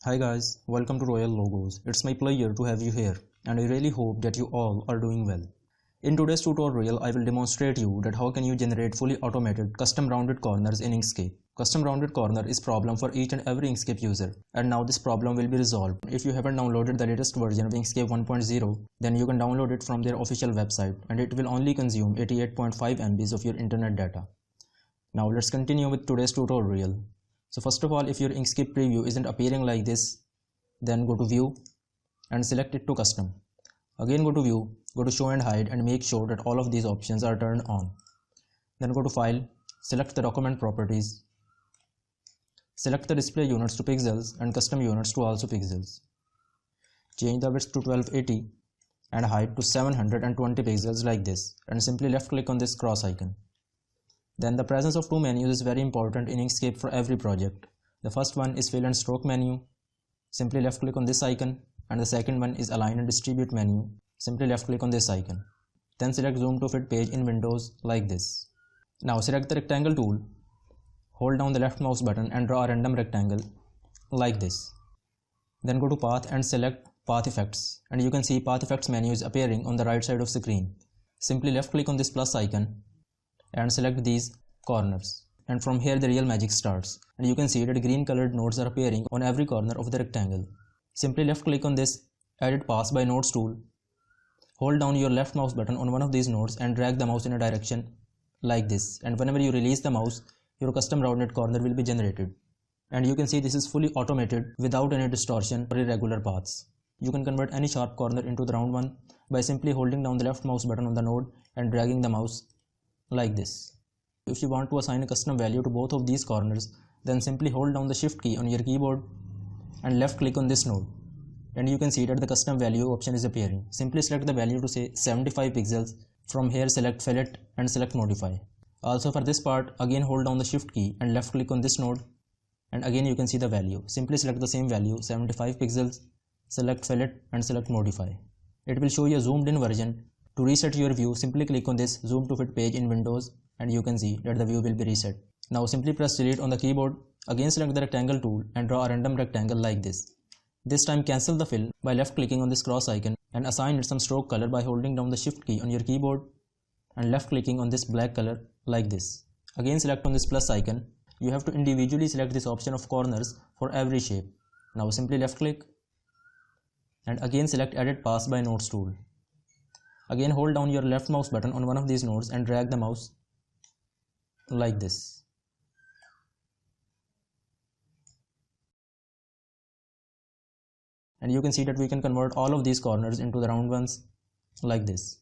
Hi guys, welcome to Royal Logos. It's my pleasure to have you here and I really hope that you all are doing well. In today's tutorial, I will demonstrate you that how can you generate fully automated custom rounded corners in Inkscape. Custom rounded corner is problem for each and every Inkscape user, and now this problem will be resolved. If you haven't downloaded the latest version of INKSCAPE 1.0, then you can download it from their official website and it will only consume 88.5 MB of your internet data. Now let's continue with today's tutorial. So first of all, if your Inkscape preview isn't appearing like this, then go to View and select it to Custom. Again go to View, go to Show and Hide and make sure that all of these options are turned on. Then go to File, select the document properties, select the display units to pixels and custom units to also pixels. Change the width to 1280 and height to 720 pixels like this, and simply left click on this cross icon. Then the presence of two menus is very important in Inkscape for every project. The first one is Fill and Stroke menu. Simply left click on this icon, and the second one is Align and Distribute menu. Simply left click on this icon. Then select Zoom to Fit Page in Windows like this. Now select the rectangle tool, hold down the left mouse button and draw a random rectangle like this. Then go to Path and select Path Effects, and you can see Path Effects menu is appearing on the right side of screen. Simply left click on this plus icon and select these corners, and from here the real magic starts, and you can see that green colored nodes are appearing on every corner of the rectangle. Simply left click on this Edit Pass by Nodes tool, hold down your left mouse button on one of these nodes and drag the mouse in a direction like this, and whenever you release the mouse, your custom rounded corner will be generated. And you can see this is fully automated without any distortion or irregular paths. You can convert any sharp corner into the round one by simply holding down the left mouse button on the node and dragging the mouse like this. If you want to assign a custom value to both of these corners, then simply hold down the shift key on your keyboard and left click on this node, and you can see that the custom value option is appearing. Simply select the value to say 75 pixels. From here select Fillet and select Modify. Also for this part, again hold down the shift key and left click on this node, and again you can see the value. Simply select the same value, 75 pixels, select Fillet and select Modify. It will show you a zoomed in version. To reset your view, simply click on this Zoom to Fit Page in Windows and you can see that the view will be reset. Now simply press Delete on the keyboard, again select the rectangle tool and draw a random rectangle like this. This time cancel the fill by left clicking on this cross icon and assign it some stroke color by holding down the shift key on your keyboard and left clicking on this black color like this. Again select on this plus icon. You have to individually select this option of corners for every shape. Now simply left click and again select Edit Pass by Nodes tool. Again hold down your left mouse button on one of these nodes and drag the mouse like this. And you can see that we can convert all of these corners into the round ones like this.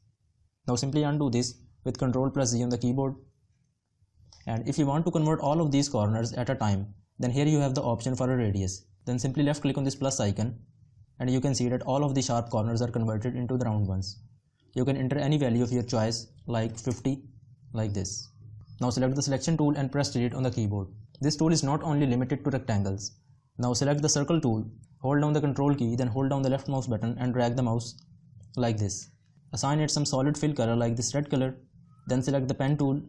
Now simply undo this with Ctrl+Z on the keyboard. And if you want to convert all of these corners at a time, then here you have the option for a radius. Then simply left click on this plus icon and you can see that all of the sharp corners are converted into the round ones. You can enter any value of your choice like 50 like this. Now select the selection tool and press Delete on the keyboard. This tool is not only limited to rectangles. Now select the circle tool, hold down the control key, then hold down the left mouse button and drag the mouse like this. Assign it some solid fill color like this red color. Then select the pen tool,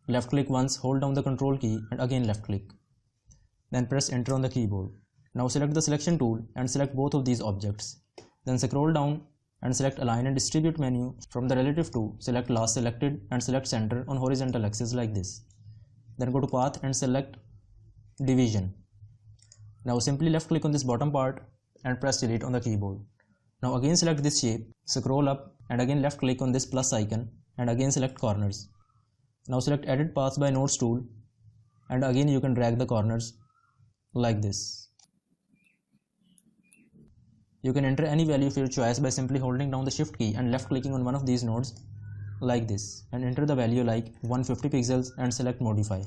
left click once, hold down the control key and again left click. Then press enter on the keyboard. Now select the selection tool and select both of these objects. Then scroll down and select Align and Distribute menu. From the relative to, select Last Selected and select Center on horizontal axis like this. Then go to Path and select Division. Now simply left click on this bottom part and press Delete on the keyboard. Now again select this shape, scroll up and again left click on this plus icon and again select Corners. Now select Edit Path by Nodes tool and again you can drag the corners like this. You can enter any value of your choice by simply holding down the shift key and left clicking on one of these nodes like this, and enter the value like 150 pixels and select Modify.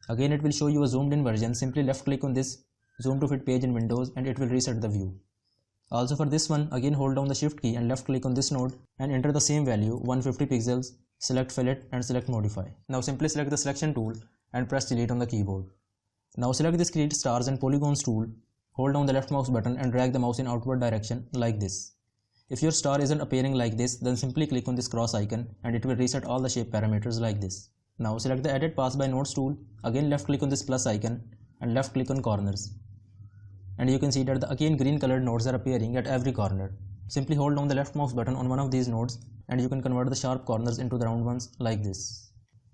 Again it will show you a zoomed in version. Simply left click on this Zoom to Fit Page in Windows and it will reset the view. Also for this one, again hold down the shift key and left click on this node and enter the same value 150 pixels, select Fillet and select Modify. Now simply select the selection tool and press Delete on the keyboard. Now select this Create Stars and Polygons tool, hold down the left mouse button and drag the mouse in outward direction like this. If your star isn't appearing like this, then simply click on this cross icon and it will reset all the shape parameters like this. Now select the Edit Path by Nodes tool, again left click on this plus icon and left click on Corners. and you can see that the again green colored nodes are appearing at every corner. Simply hold down the left mouse button on one of these nodes and you can convert the sharp corners into the round ones like this.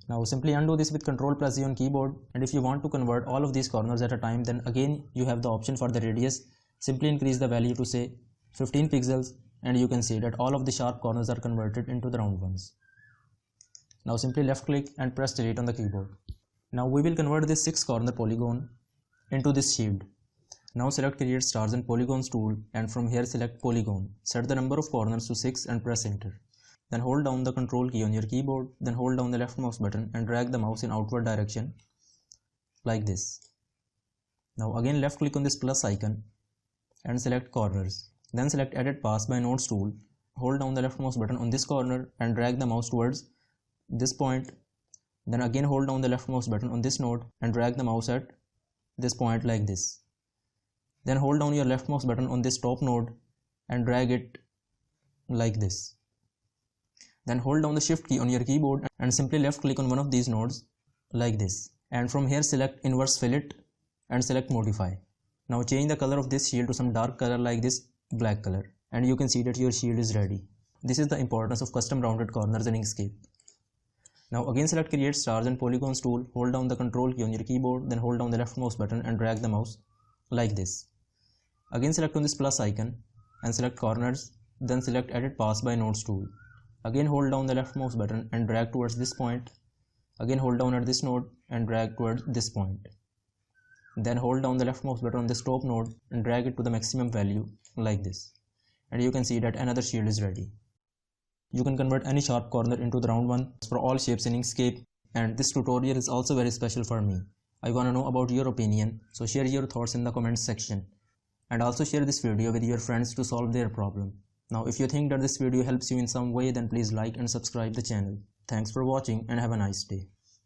Now simply undo this with Ctrl plus Z on keyboard, and if you want to convert all of these corners at a time, then again you have the option for the radius. Simply increase the value to say 15 pixels and you can see that all of the sharp corners are converted into the round ones. Now simply left click and press delete on the keyboard. Now we will convert this 6 corner polygon into this shield. Now select create stars and polygons tool and from here select polygon. Set the number of corners to 6 and press enter. Then hold down the control key on your keyboard, then hold down the left mouse button and drag the mouse in outward direction like this. Now again left click on this plus icon and select corners. Then select edit pass by nodes tool. Hold down the left mouse button on this corner and drag the mouse towards this point. Then again hold down the left mouse button on this node and drag the mouse at this point like this. Then hold down your left mouse button on this top node and drag it like this. Then hold down the shift key on your keyboard and simply left click on one of these nodes like this. And from here select inverse fillet and select modify. Now change the color of this shield to some dark color like this black color and you can see that your shield is ready. This is the importance of custom rounded corners in Inkscape. Now again select create stars and polygons tool, hold down the control key on your keyboard, then hold down the left mouse button and drag the mouse like this. Again select on this plus icon and select corners, then select edit pass by nodes tool. Again hold down the left mouse button and drag towards this point. Again hold down at this node and drag towards this point. Then hold down the left mouse button on this top node and drag it to the maximum value like this. And you can see that another shield is ready. You can convert any sharp corner into the round one for all shapes in Inkscape, and this tutorial is also very special for me. I wanna know about your opinion, so share your thoughts in the comments section. And also share this video with your friends to solve their problem. Now if you think that this video helps you in some way, then please like and subscribe the channel. Thanks for watching and have a nice day.